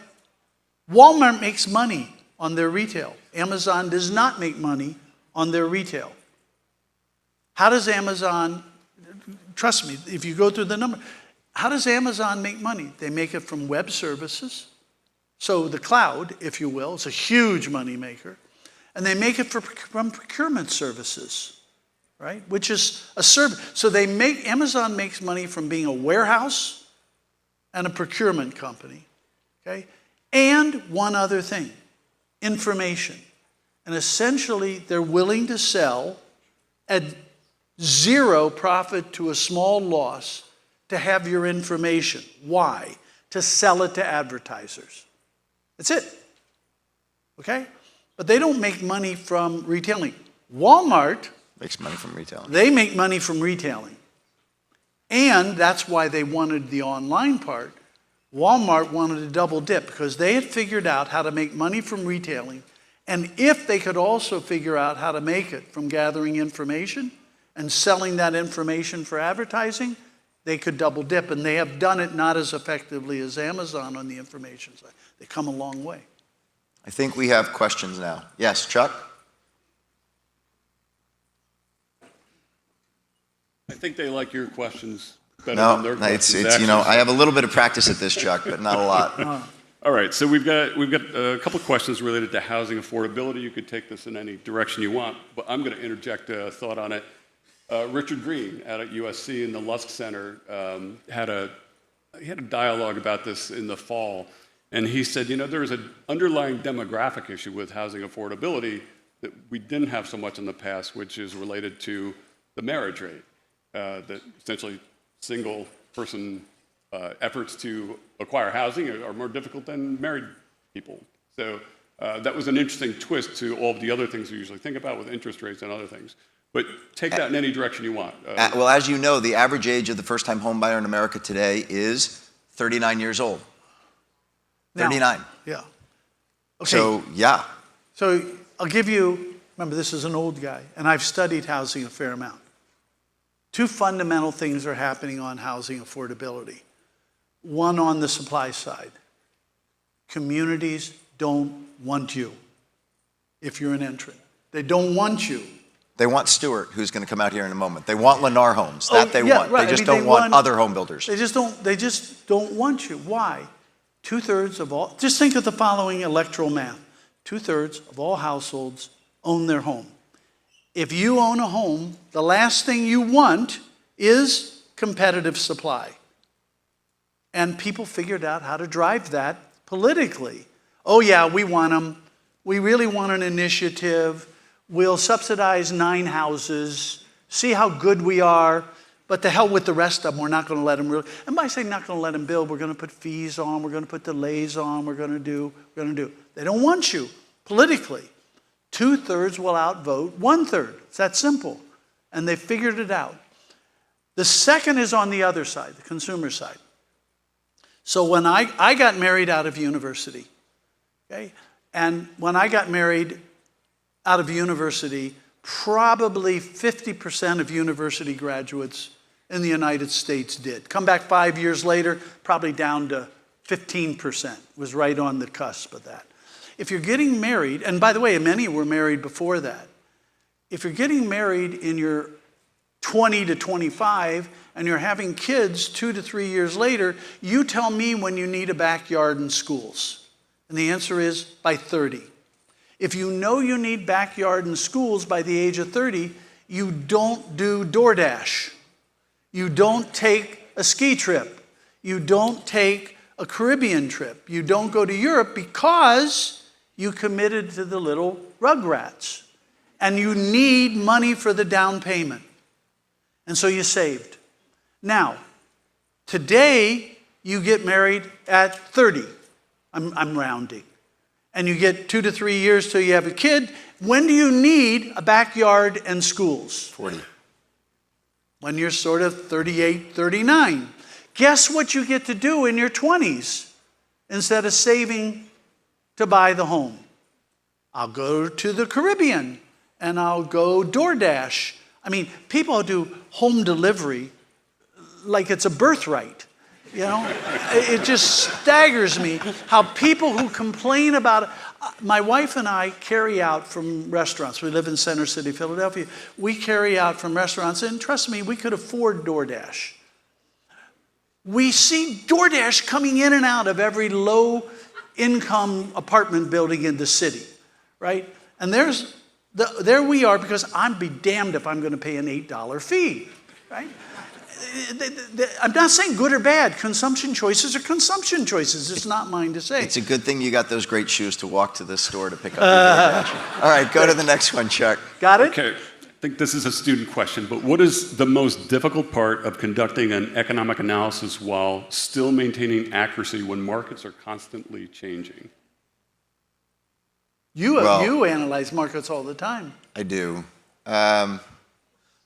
Walmart makes money on their retail. Amazon does not make money on their retail. How does Amazon, trust me, if you go through the number, how does Amazon make money? They make it from web services. So the cloud, if you will, is a huge money maker. And they make it from procurement services, right? Which is a service. So Amazon makes money from being a warehouse and a procurement company, okay? And one other thing, information. And essentially, they're willing to sell at zero profit to a small loss to have your information. Why? To sell it to advertisers. That's it, okay? But they don't make money from retailing. Walmart Makes money from retailing. They make money from retailing. And that's why they wanted the online part. Walmart wanted to double dip because they had figured out how to make money from retailing. And if they could also figure out how to make it from gathering information and selling that information for advertising, they could double dip. And they have done it not as effectively as Amazon on the information side. They come a long way. I think we have questions now. Yes, Chuck? I think they like your questions better than their No, questions. it's I have a little bit of practice at this, Chuck, but not a lot. All right, so we've got a couple of questions related to housing affordability. You could take this in any direction you want, but I'm going to interject a thought on it. Richard Green out at USC in the Lusk Center had a dialogue about this in the fall, and he said, there is an underlying demographic issue with housing affordability that we didn't have so much in the past, which is related to the marriage rate. That essentially single person efforts to acquire housing are more difficult than married people. So that was an interesting twist to all of the other things we usually think about with interest rates and other things. But take that in any direction you want. Well, as you know, the average age of the first-time home buyer in America today is 39 years old. 39. Now, yeah. Okay. So, yeah. So I'll give you, remember this is an old guy, and I've studied housing a fair amount. Two fundamental things are happening on housing affordability. One on the supply side. Communities don't want you if you're an entrant. They don't want you. They want Stewart, who's going to come out here in a moment. They want Lennar Homes. That they yeah, want. right. They just don't want other home builders. They just don't want you. Why? 2/3 of all, just think of the following electoral math. 2/3 of all households own their home. If you own a home, the last thing you want is competitive supply. And people figured out how to drive that politically. Oh yeah, we want them. We really want an initiative. We'll subsidize 9 houses. See how good we are. But to hell with the rest of them, we're not going to let them really. And by saying not going to let them build, we're going to put fees on, we're going to put delays on, we're going to do. They don't want you politically. 2/3 will outvote 1/3. It's that simple. And they figured it out. The second is on the other side, the consumer side. So when I got married out of university, okay? And when I got married out of university, probably 50% of university graduates in the United States did. Come back 5 years later, probably down to 15%. Was right on the cusp of that. If you're getting married, and by the way, many were married before that. If you're getting married in your 20 to 25 and you're having kids 2 to 3 years later, you tell me when you need a backyard in schools. And the answer is by 30. If you know you need backyard in schools by the age of 30, you don't do DoorDash. You don't take a ski trip. You don't take a Caribbean trip. You don't go to Europe because you committed to the little Rugrats. And you need money for the down payment. And so you saved. Now, today, you get married at 30. I'm rounding. And you get 2 to 3 years till you have a kid. When do you need a backyard and schools? 40. When you're sort of 38, 39. Guess what you get to do in your 20s instead of saving to buy the home? I'll go to the Caribbean and I'll go DoorDash. I mean, people do home delivery like it's a birthright. It just staggers me how people who complain about it. My wife and I carry out from restaurants. We live in Center City, Philadelphia. We carry out from restaurants, and trust me, we could afford DoorDash. We see DoorDash coming in and out of every low-income apartment building in the city, right? And there's There we are, because I'm be damned if I'm going to pay an $8 fee, right? I'm not saying good or bad. Consumption choices are consumption choices. It's not mine to say. It's a good thing you got those great shoes to walk to this store to pick up your DoorDash. All right, go to the next one, Chuck. Got it? Okay, I think this is a student question, but what is the most difficult part of conducting an economic analysis while still maintaining accuracy when markets are constantly changing? You analyze markets all the time. I do.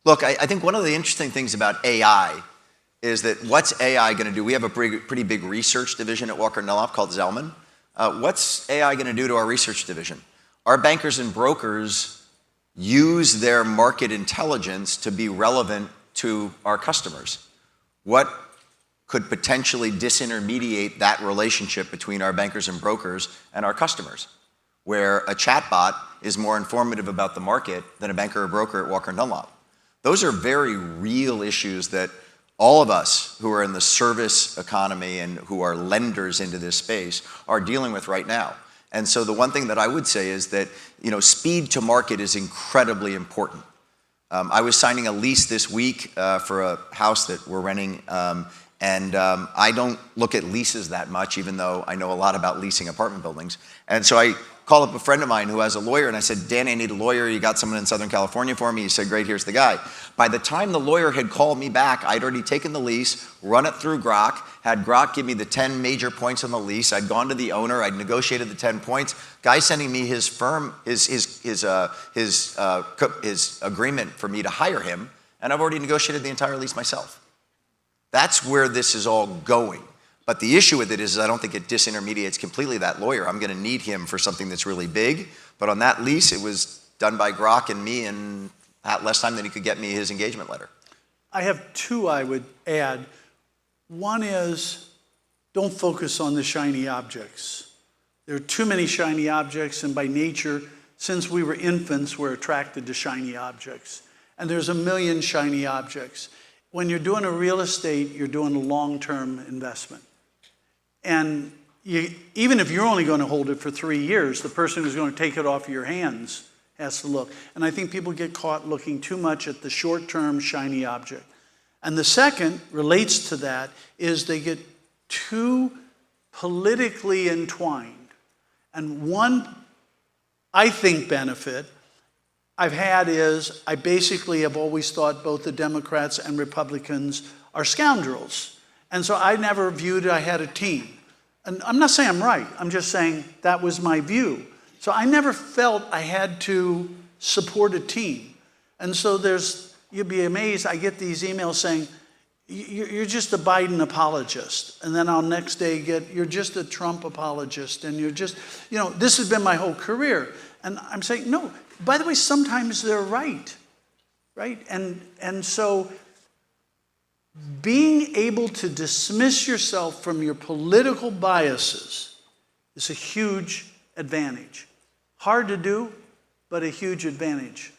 Look, I think one of the interesting things about AI is that what's AI going to do? We have a pretty big research division at Walker & Dunlop called Zellman. What's AI going to do to our research division? Our bankers and brokers use their market intelligence to be relevant to our customers. What could potentially disintermediate that relationship between our bankers and brokers and our customers, where a chatbot is more informative about the market than a banker or broker at Walker & Dunlop? Those are very real issues that all of us who are in the service economy and who are lenders into this space are dealing with right now. And so the one thing that I would say is that, speed to market is incredibly important. I was signing a lease this week for a house that we're renting, and I don't look at leases that much, even though I know a lot about leasing apartment buildings. And so I called up a friend of mine who has a lawyer, and I said, Danny, I need a lawyer. You got someone in Southern California for me? He said, great, here's the guy. By the time the lawyer had called me back, I'd already taken the lease, run it through Grok, had Grok give me the 10 major points on the lease. I'd gone to the owner, I'd negotiated the 10 points. Guy sending me his agreement for me to hire him, and I've already negotiated the entire lease myself. That's where this is all going. But the issue with it is I don't think it disintermediates completely that lawyer. I'm going to need him for something that's really big. But on that lease, it was done by Grok and me in less time than he could get me his engagement letter. I have two I would add. One is, don't focus on the shiny objects. There are too many shiny objects, and by nature, since we were infants, we're attracted to shiny objects. And there's a million shiny objects. When you're doing a real estate, you're doing a long-term investment. And even if you're only going to hold it for 3 years, the person who's going to take it off your hands has to look. And I think people get caught looking too much at the short-term shiny object. And the second relates to that is they get too politically entwined. And one, I think, benefit I've had is I basically have always thought both the Democrats and Republicans are scoundrels. And so I never viewed I had a team. And I'm not saying I'm right. I'm just saying that was my view. So I never felt I had to support a team. And so you'd be amazed, I get these emails saying, you're just a Biden apologist. And then I'll next day you're just a Trump apologist. And you're just, this has been my whole career. And I'm saying, no, by the way, sometimes they're right? And so being able to dismiss yourself from your political biases is a huge advantage. Hard to do, but a huge advantage.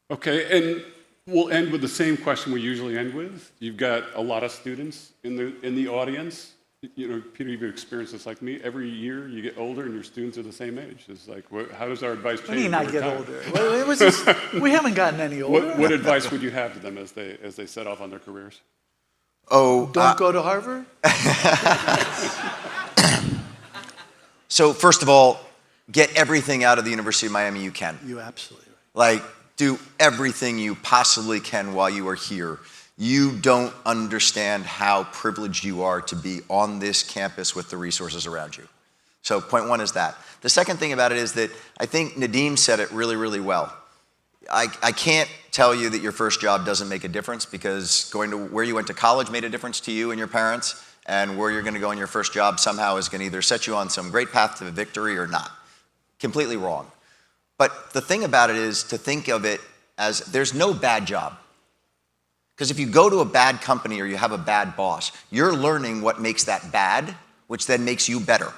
Okay, and we'll end with the same question we usually end with. You've got a lot of students in the audience. Peter, you've experienced this like me. Every year you get older and your students are the same age. It's like, how does our advice change? What do you not get older? We haven't gotten any older. What advice would you have to them as they set off on their careers? Don't go to Harvard? So first of all, get everything out of the University of Miami you can. You're absolutely right. Do everything you possibly can while you are here. You don't understand how privileged you are to be on this campus with the resources around you. So point one is that. The second thing about it is that I think Nadeem said it really, really well. I can't tell you that your first job doesn't make a difference, because going to where you went to college made a difference to you and your parents, and where you're going to go in your first job somehow is going to either set you on some great path to victory or not. Completely wrong. But the thing about it is to think of it as there's no bad job. Because if you go to a bad company or you have a bad boss, you're learning what makes that bad, which then makes you better.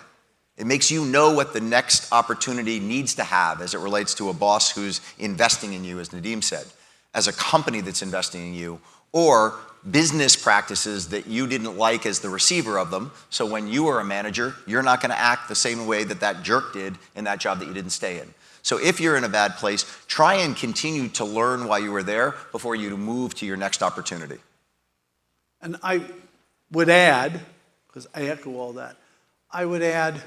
It makes you know what the next opportunity needs to have as it relates to a boss who's investing in you, as Nadeem said, as a company that's investing in you, or business practices that you didn't like as the receiver of them. So when you are a manager, you're not going to act the same way that jerk did in that job that you didn't stay in. So if you're in a bad place, try and continue to learn while you were there before you move to your next opportunity. And I would add, because I echo all that, I would add,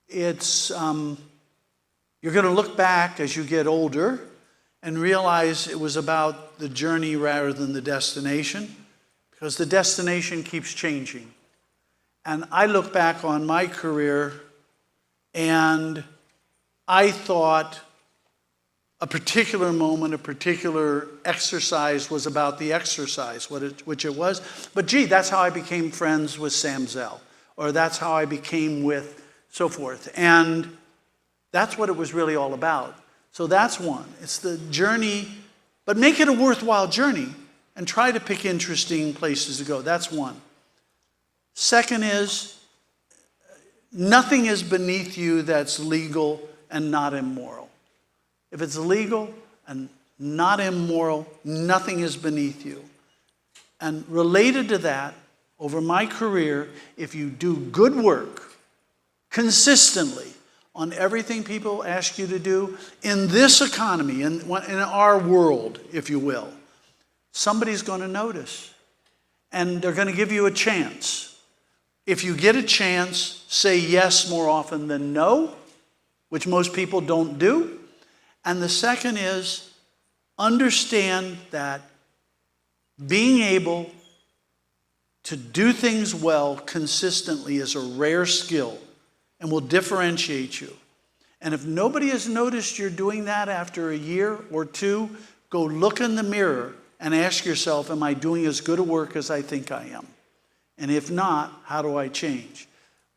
it's, you're going to look back as you get older and realize it was about the journey rather than the destination, because the destination keeps changing. And I look back on my career and I thought a particular moment, a particular exercise was about the exercise, which it was. But gee, that's how I became friends with Sam Zell, or that's how I became with so forth. And that's what it was really all about. So that's one. It's the journey, but make it a worthwhile journey and try to pick interesting places to go. That's one. Second is, nothing is beneath you that's legal and not immoral. If it's legal and not immoral, nothing is beneath you. And related to that, over my career, if you do good work consistently on everything people ask you to do in this economy, in our world, if you will, somebody's going to notice. And they're going to give you a chance. If you get a chance, say yes more often than no, which most people don't do. And the second is, understand that being able to do things well consistently is a rare skill and will differentiate you. And if nobody has noticed you're doing that after a year or two, go look in the mirror and ask yourself, am I doing as good a work as I think I am? And if not, how do I change?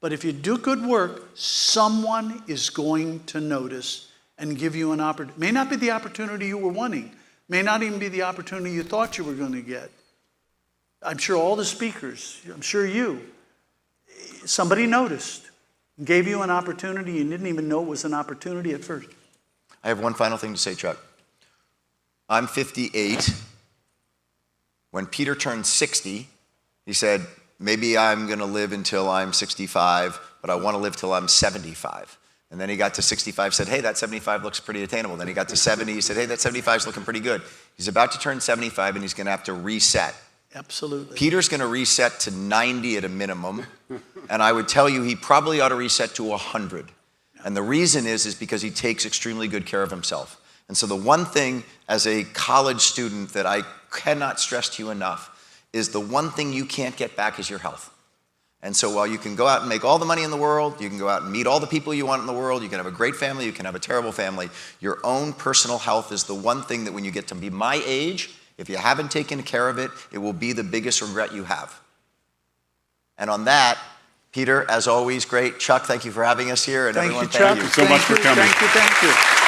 But if you do good work, someone is going to notice and give you an opportunity. May not be the opportunity you were wanting. May not even be the opportunity you thought you were going to get. I'm sure all the speakers, I'm sure you, somebody noticed, gave you an opportunity you didn't even know it was an opportunity at first. I have one final thing to say, Chuck. I'm 58. When Peter turned 60, he said, maybe I'm going to live until I'm 65, but I want to live till I'm 75. And then he got to 65, said, hey, that 75 looks pretty attainable. Then he got to 70, he said, hey, that 75 is looking pretty good. He's about to turn 75, and he's going to have to reset. Absolutely. Peter's going to reset to 90 at a minimum, and I would tell you he probably ought to reset to 100. And the reason is because he takes extremely good care of himself. And so the one thing as a college student that I cannot stress to you enough is the one thing you can't get back is your health. And so while you can go out and make all the money in the world, you can go out and meet all the people you want in the world, you can have a great family, you can have a terrible family, your own personal health is the one thing that when you get to be my age, if you haven't taken care of it, it will be the biggest regret you have. And on that, Peter, as always, great. Chuck, thank you for having us here. And Thank everyone, you, Chuck. Thank you so much for coming. Thank you.